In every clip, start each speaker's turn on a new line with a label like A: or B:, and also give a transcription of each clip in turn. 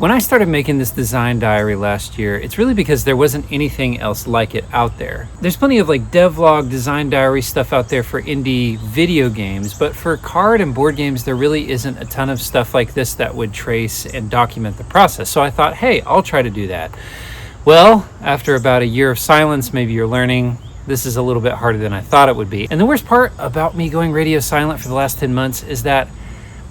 A: When I started making this design diary last year, it's really because there wasn't anything else like it out there. There's plenty of like devlog, design diary stuff out there for indie video games, but for card and board games, there really isn't a ton of stuff like this that would trace and document the process. So I thought, hey, I'll try to do that. Well, after about a year of silence, maybe you're learning, this is a little bit harder than I thought it would be. And the worst part about me going radio silent for the last 10 months is that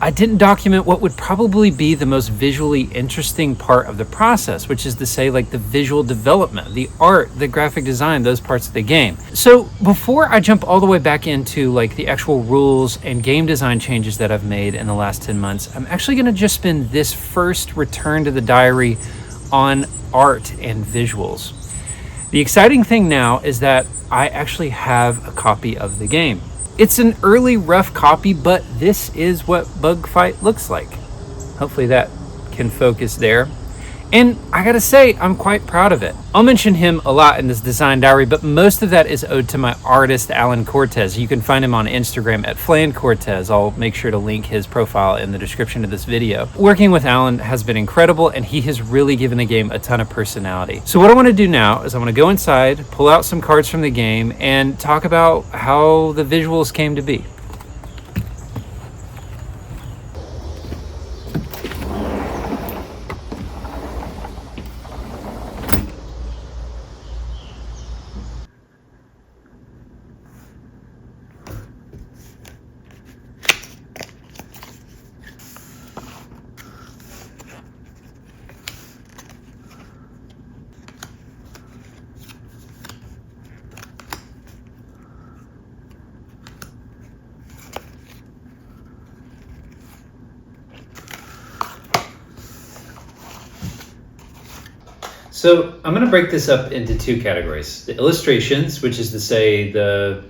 A: I didn't document what would probably be the most visually interesting part of the process, which is to say like the visual development, the art, the graphic design, those parts of the game. So before I jump all the way back into like the actual rules and game design changes that I've made in the last 10 months, I'm actually gonna just spend this first return to the diary on art and visuals. The exciting thing now is that I actually have a copy of the game. It's an early rough copy, but this is what Bug Fight looks like. Hopefully that can focus there. And I gotta say, I'm quite proud of it. I'll mention him a lot in this design diary, but most of that is owed to my artist, Alan Cortez. You can find him on Instagram at Flan Cortez. I'll make sure to link his profile in the description of this video. Working with Alan has been incredible, and he has really given the game a ton of personality. So what I wanna do now is I wanna go inside, pull out some cards from the game, and talk about how the visuals came to be. So I'm going to break this up into two categories. The illustrations, which is to say the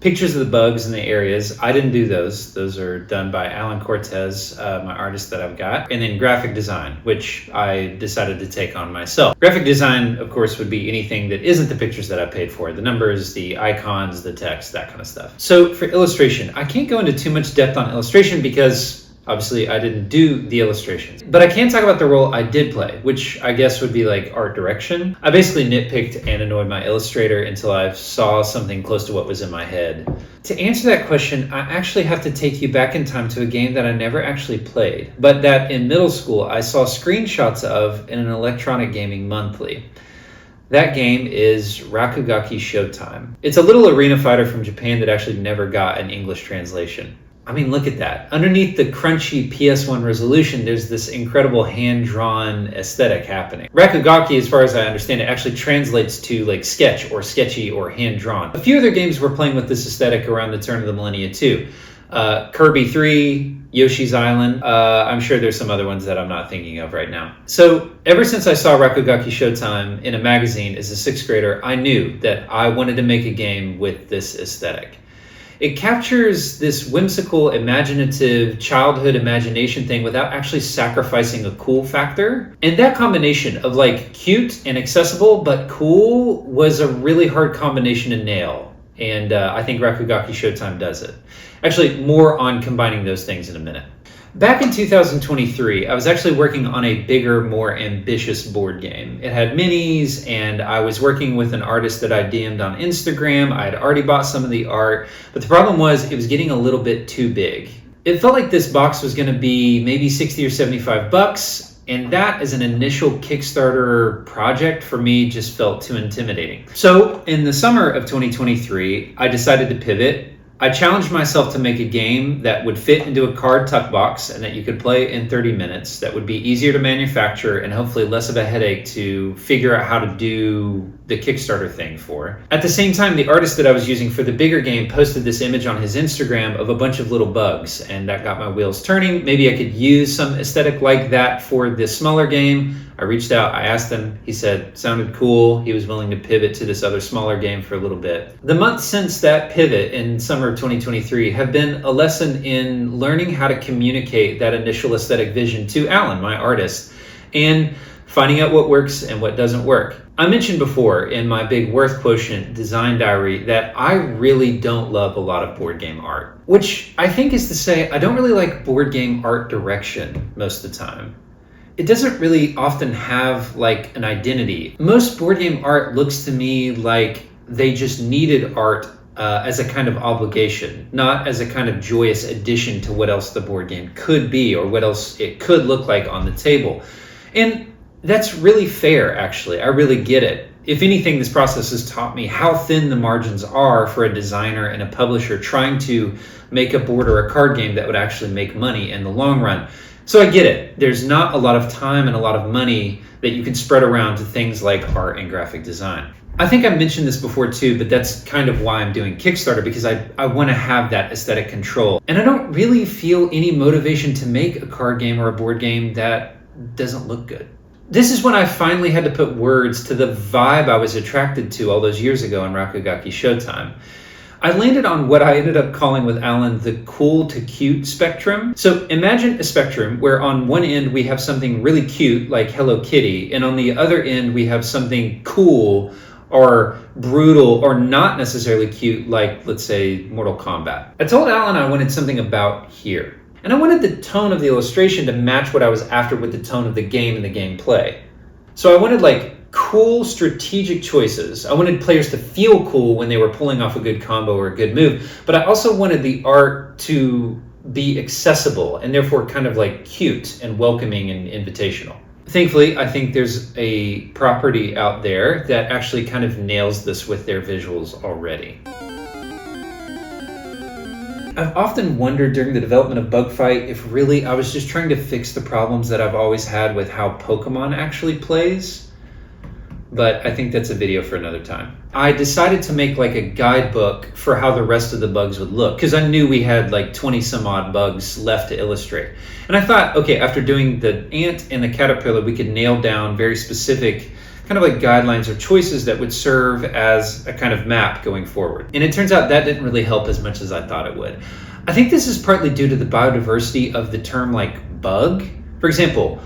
A: pictures of the bugs and the areas. I didn't do those. Those are done by Alan Cortez, my artist that I've got. And then graphic design, which I decided to take on myself. Graphic design, of course, would be anything that isn't the pictures that I paid for. The numbers, the icons, the text, that kind of stuff. So for illustration, I can't go into too much depth on illustration because obviously, I didn't do the illustrations, but I can talk about the role I did play, which I guess would be like art direction. I basically nitpicked and annoyed my illustrator until I saw something close to what was in my head. To answer that question, I actually have to take you back in time to a game that I never actually played, but that in middle school I saw screenshots of in an electronic gaming monthly. That game is Rakugaki Showtime. It's a little arena fighter from Japan that actually never got an English translation. I mean, look at that. Underneath the crunchy PS1 resolution, there's this incredible hand-drawn aesthetic happening. Rakugaki, as far as I understand it, actually translates to like sketch or sketchy or hand-drawn. A few other games were playing with this aesthetic around the turn of the millennia too. Kirby 3, Yoshi's Island. I'm sure there's some other ones that I'm not thinking of right now. So ever since I saw Rakugaki Showtime in a magazine as a sixth grader, I knew that I wanted to make a game with this aesthetic. It captures this whimsical, imaginative, childhood imagination thing without actually sacrificing a cool factor. And that combination of like cute and accessible but cool was a really hard combination to nail. And I think Rakugaki Showtime does it. Actually, more on combining those things in a minute. Back in 2023, I was actually working on a bigger, more ambitious board game. It had minis, and I was working with an artist that I DM'd on Instagram. I had already bought some of the art, but the problem was it was getting a little bit too big. It felt like this box was going to be maybe 60 or 75 bucks, and that as an initial Kickstarter project for me just felt too intimidating. So in the summer of 2023, I decided to pivot. I challenged myself to make a game that would fit into a card tuck box and that you could play in 30 minutes, that would be easier to manufacture and hopefully less of a headache to figure out how to do the Kickstarter thing for. At the same time, the artist that I was using for the bigger game posted this image on his Instagram of a bunch of little bugs, and that got my wheels turning. Maybe I could use some aesthetic like that for this smaller game. I reached out, I asked him, he said, sounded cool. He was willing to pivot to this other smaller game for a little bit. The months since that pivot in summer of 2023 have been a lesson in learning how to communicate that initial aesthetic vision to Alan, my artist, and finding out what works and what doesn't work. I mentioned before in my big Worth Quotient design diary that I really don't love a lot of board game art, which I think is to say I don't really like board game art direction most of the time. it doesn't really often have like an identity. Most board game art looks to me like they just needed art as a kind of obligation, not as a kind of joyous addition to what else the board game could be or what else it could look like on the table. And that's really fair, actually. I really get it. If anything, this process has taught me how thin the margins are for a designer and a publisher trying to make a board or a card game that would actually make money in the long run. So I get it. There's not a lot of time and a lot of money that you can spread around to things like art and graphic design. I think I mentioned this before too, but that's kind of why I'm doing Kickstarter, because I want to have that aesthetic control. And I don't really feel any motivation to make a card game or a board game that doesn't look good. This is when I finally had to put words to the vibe I was attracted to all those years ago in Rakugaki Showtime. I landed on what I ended up calling with Alan the cool to cute spectrum. So imagine a spectrum where on one end we have something really cute like Hello Kitty, and on the other end we have something cool or brutal or not necessarily cute like, let's say, Mortal Kombat. I told Alan I wanted something about here. And I wanted the tone of the illustration to match what I was after with the tone of the game and the gameplay. So I wanted like cool strategic choices. I wanted players to feel cool when they were pulling off a good combo or a good move, but I also wanted the art to be accessible and therefore kind of like cute and welcoming and invitational. Thankfully, I think there's a property out there that actually kind of nails this with their visuals already. I've often wondered during the development of Bugfight if really I was just trying to fix the problems that I've always had with how Pokemon actually plays, but I think that's a video for another time. I decided to make like a guidebook for how the rest of the bugs would look, because I knew we had like 20 some odd bugs left to illustrate. And I thought, okay, after doing the ant and the caterpillar, we could nail down very specific kind of like guidelines or choices that would serve as a kind of map going forward. And it turns out that didn't really help as much as I thought it would. I think this is partly due to the biodiversity of the term like bug. For example,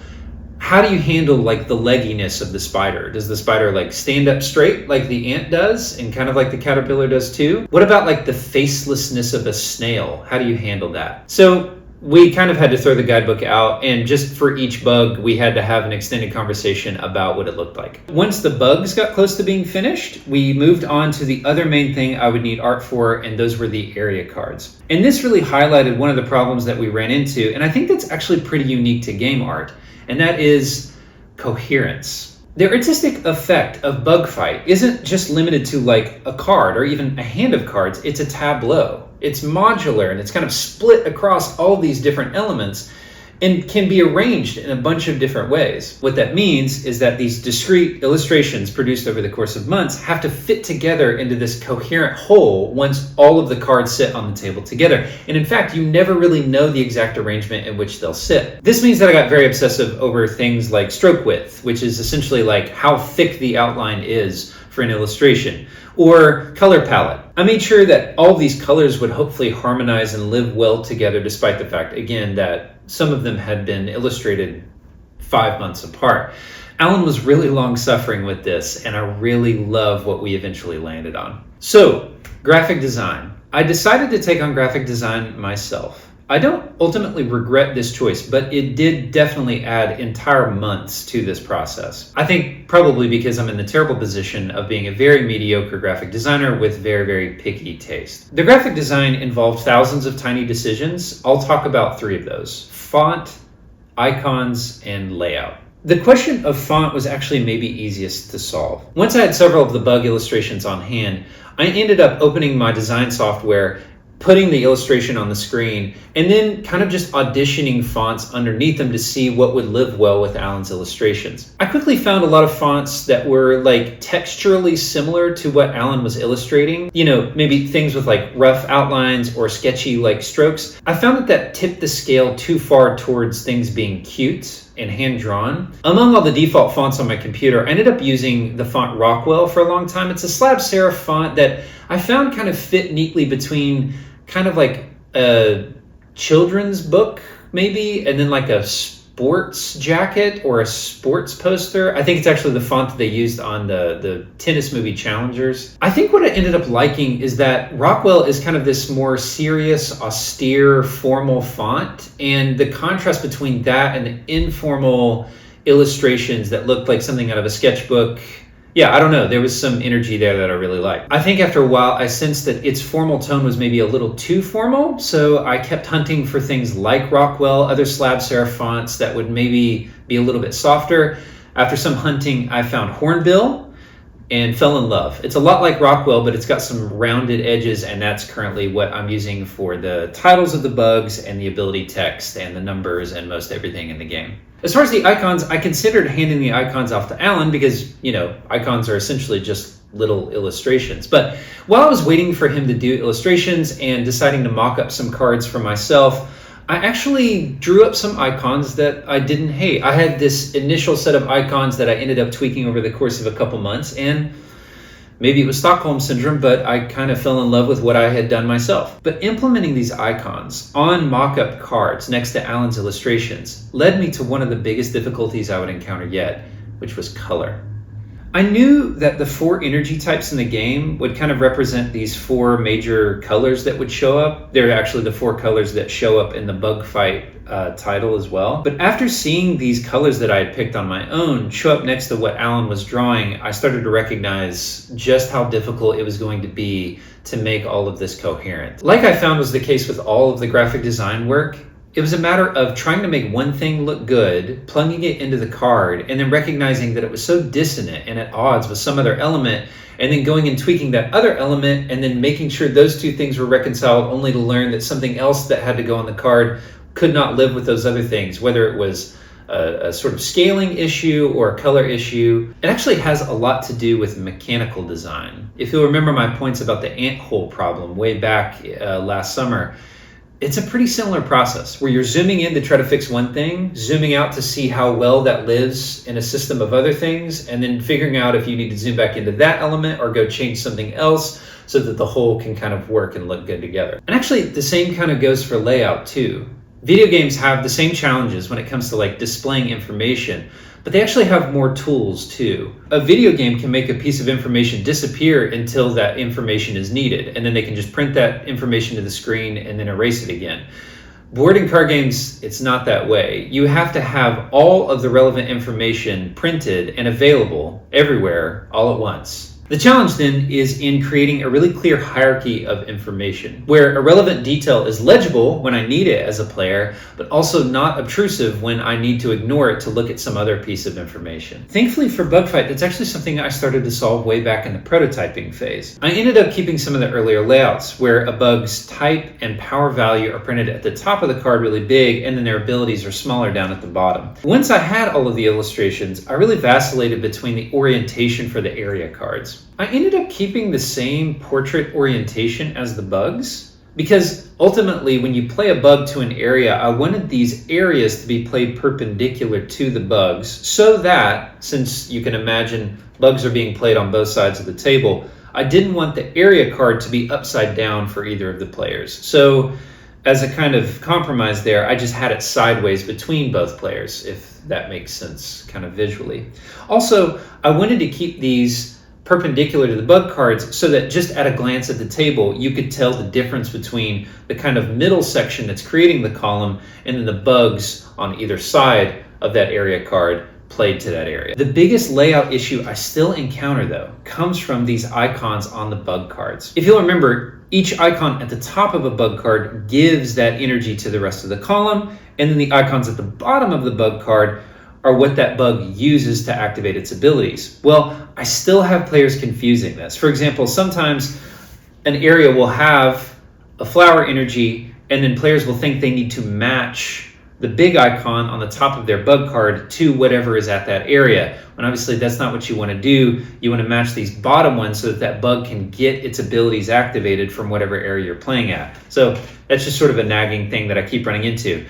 A: how do you handle like the legginess of the spider? Does the spider like stand up straight like the ant does and kind of like the caterpillar does too? What about like the facelessness of a snail? How do you handle that? So we kind of had to throw the guidebook out, and just for each bug, we had to have an extended conversation about what it looked like. Once the bugs got close to being finished, we moved on to the other main thing I would need art for, and those were the area cards. And this really highlighted one of the problems that we ran into, and I think that's actually pretty unique to game art, and that is coherence. The artistic effect of Bugfight isn't just limited to like a card or even a hand of cards, it's a tableau. It's modular and it's kind of split across all these different elements and can be arranged in a bunch of different ways. What that means is that these discrete illustrations produced over the course of months have to fit together into this coherent whole once all of the cards sit on the table together. And in fact, you never really know the exact arrangement in which they'll sit. This means that I got very obsessive over things like stroke width, which is essentially like how thick the outline is for an illustration, or color palette. I made sure that all these colors would hopefully harmonize and live well together, despite the fact, again, that some of them had been illustrated 5 months apart. Alan was really long-suffering with this, and I really love what we eventually landed on. So, graphic design. I decided to take on graphic design myself. I don't ultimately regret this choice, but it did definitely add entire months to this process. I think probably because I'm in the terrible position of being a very mediocre graphic designer with very, very picky taste. The graphic design involved thousands of tiny decisions. I'll talk about 3 of those: font, icons, and layout. The question of font was actually maybe easiest to solve. Once I had several of the bug illustrations on hand, I ended up opening my design software, putting the illustration on the screen, and then kind of just auditioning fonts underneath them to see what would live well with Alan's illustrations. I quickly found a lot of fonts that were like texturally similar to what Alan was illustrating. You know, maybe things with like rough outlines or sketchy like strokes. I found that tipped the scale too far towards things being cute and hand-drawn. Among all the default fonts on my computer, I ended up using the font Rockwell for a long time. It's a slab serif font that I found kind of fit neatly between kind of like a children's book maybe, and then like a sports jacket or a sports poster. I think it's actually the font that they used on the tennis movie Challengers. I think what I ended up liking is that Rockwell is kind of this more serious, austere, formal font, and the contrast between that and the informal illustrations that looked like something out of a sketchbook. Yeah, I don't know. There was some energy there that I really liked. I think after a while, I sensed that its formal tone was maybe a little too formal, so I kept hunting for things like Rockwell, other slab serif fonts that would maybe be a little bit softer. After some hunting, I found Hornbill and fell in love. It's a lot like Rockwell, but it's got some rounded edges, and that's currently what I'm using for the titles of the bugs and the ability text and the numbers and most everything in the game. As far as the icons, I considered handing the icons off to Alan because, icons are essentially just little illustrations. But while I was waiting for him to do illustrations and deciding to mock up some cards for myself, I actually drew up some icons that I didn't hate. I had this initial set of icons that I ended up tweaking over the course of a couple months, and maybe it was Stockholm Syndrome, but I kind of fell in love with what I had done myself. But implementing these icons on mock-up cards next to Alan's illustrations led me to one of the biggest difficulties I would encounter yet, which was color. I knew that the 4 energy types in the game would kind of represent these 4 major colors that would show up. They're actually the 4 colors that show up in the bug fight title as well. But after seeing these colors that I had picked on my own show up next to what Alan was drawing, I started to recognize just how difficult it was going to be to make all of this coherent. Like I found was the case with all of the graphic design work, it was a matter of trying to make one thing look good, plugging it into the card, and then recognizing that it was so dissonant and at odds with some other element, and then going and tweaking that other element, and then making sure those two things were reconciled, only to learn that something else that had to go on the card could not live with those other things, whether it was a sort of scaling issue or a color issue. It actually has a lot to do with mechanical design. If you'll remember my points about the ant hole problem way back last summer, it's a pretty similar process where you're zooming in to try to fix one thing, zooming out to see how well that lives in a system of other things, and then figuring out if you need to zoom back into that element or go change something else so that the whole can kind of work and look good together. And actually, the same kind of goes for layout too. Video games have the same challenges when it comes to like displaying information, but they actually have more tools too. A video game can make a piece of information disappear until that information is needed, and then they can just print that information to the screen and then erase it again. Board and card games, it's not that way. You have to have all of the relevant information printed and available everywhere all at once. The challenge then is in creating a really clear hierarchy of information, where a relevant detail is legible when I need it as a player, but also not obtrusive when I need to ignore it to look at some other piece of information. Thankfully for Bugfight, that's actually something I started to solve way back in the prototyping phase. I ended up keeping some of the earlier layouts where a bug's type and power value are printed at the top of the card really big, and then their abilities are smaller down at the bottom. Once I had all of the illustrations, I really vacillated between the orientation for the area cards. I ended up keeping the same portrait orientation as the bugs because ultimately when you play a bug to an area, I wanted these areas to be played perpendicular to the bugs so that, since you can imagine bugs are being played on both sides of the table, I didn't want the area card to be upside down for either of the players. So as a kind of compromise there, I just had it sideways between both players, if that makes sense kind of visually. Also, I wanted to keep these perpendicular to the bug cards so that just at a glance at the table, you could tell the difference between the kind of middle section that's creating the column and then the bugs on either side of that area card played to that area. The biggest layout issue I still encounter though comes from these icons on the bug cards. If you'll remember, each icon at the top of a bug card gives that energy to the rest of the column, and then the icons at the bottom of the bug card are what that bug uses to activate its abilities. Well, I still have players confusing this. For example, sometimes an area will have a flower energy, and then players will think they need to match the big icon on the top of their bug card to whatever is at that area. When obviously that's not what you want to do. You want to match these bottom ones so that that bug can get its abilities activated from whatever area you're playing at. So that's just sort of a nagging thing that I keep running into.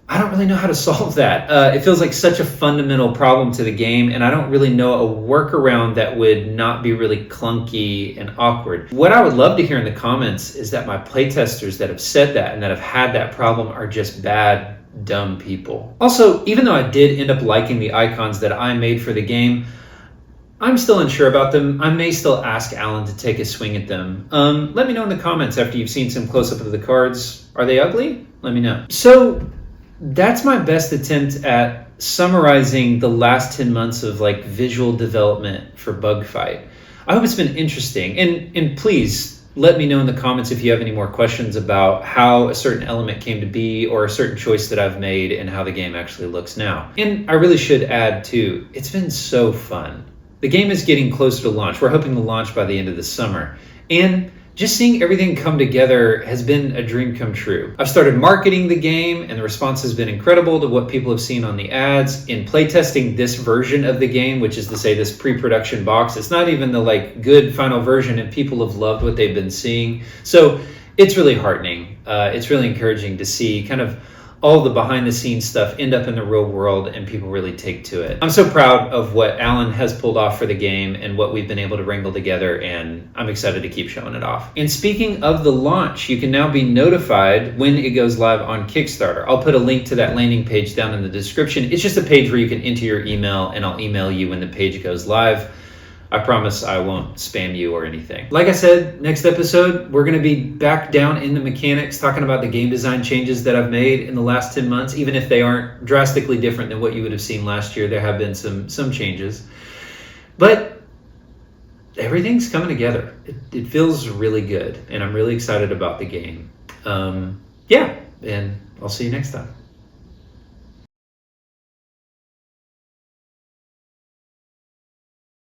A: I don't really know how to solve that. It feels like such a fundamental problem to the game, and I don't really know a workaround that would not be really clunky and awkward. What I would love to hear in the comments is that my playtesters that have said that and that have had that problem are just bad dumb people. Also, even though I did end up liking the icons that I made for the game, I'm still unsure about them. I may still ask Alan to take a swing at them. Let me know in the comments after you've seen some close-up of the cards. Are they ugly? Let me know. So that's my best attempt at summarizing the last 10 months of like visual development for Bugfight. I hope it's been interesting. And please let me know in the comments if you have any more questions about how a certain element came to be or a certain choice that I've made and how the game actually looks now. And I really should add too, it's been so fun. The game is getting closer to launch. We're hoping to launch by the end of the summer. And just seeing everything come together has been a dream come true. I've started marketing the game and the response has been incredible to what people have seen on the ads. In playtesting this version of the game, which is to say this pre-production box, it's not even the like good final version and people have loved what they've been seeing. So it's really heartening. It's really encouraging to see kind of all the behind the scenes stuff end up in the real world and people really take to it. I'm so proud of what Alan has pulled off for the game and what we've been able to wrangle together, and I'm excited to keep showing it off. And speaking of the launch, you can now be notified when it goes live on Kickstarter. I'll put a link to that landing page down in the description. It's just a page where you can enter your email and I'll email you when the page goes live. I promise I won't spam you or anything. Like I said, next episode, we're going to be back down in the mechanics, talking about the game design changes that I've made in the last 10 months. Even if they aren't drastically different than what you would have seen last year, there have been some changes. But everything's coming together. It feels really good, and I'm really excited about the game. Yeah, and I'll see you next time.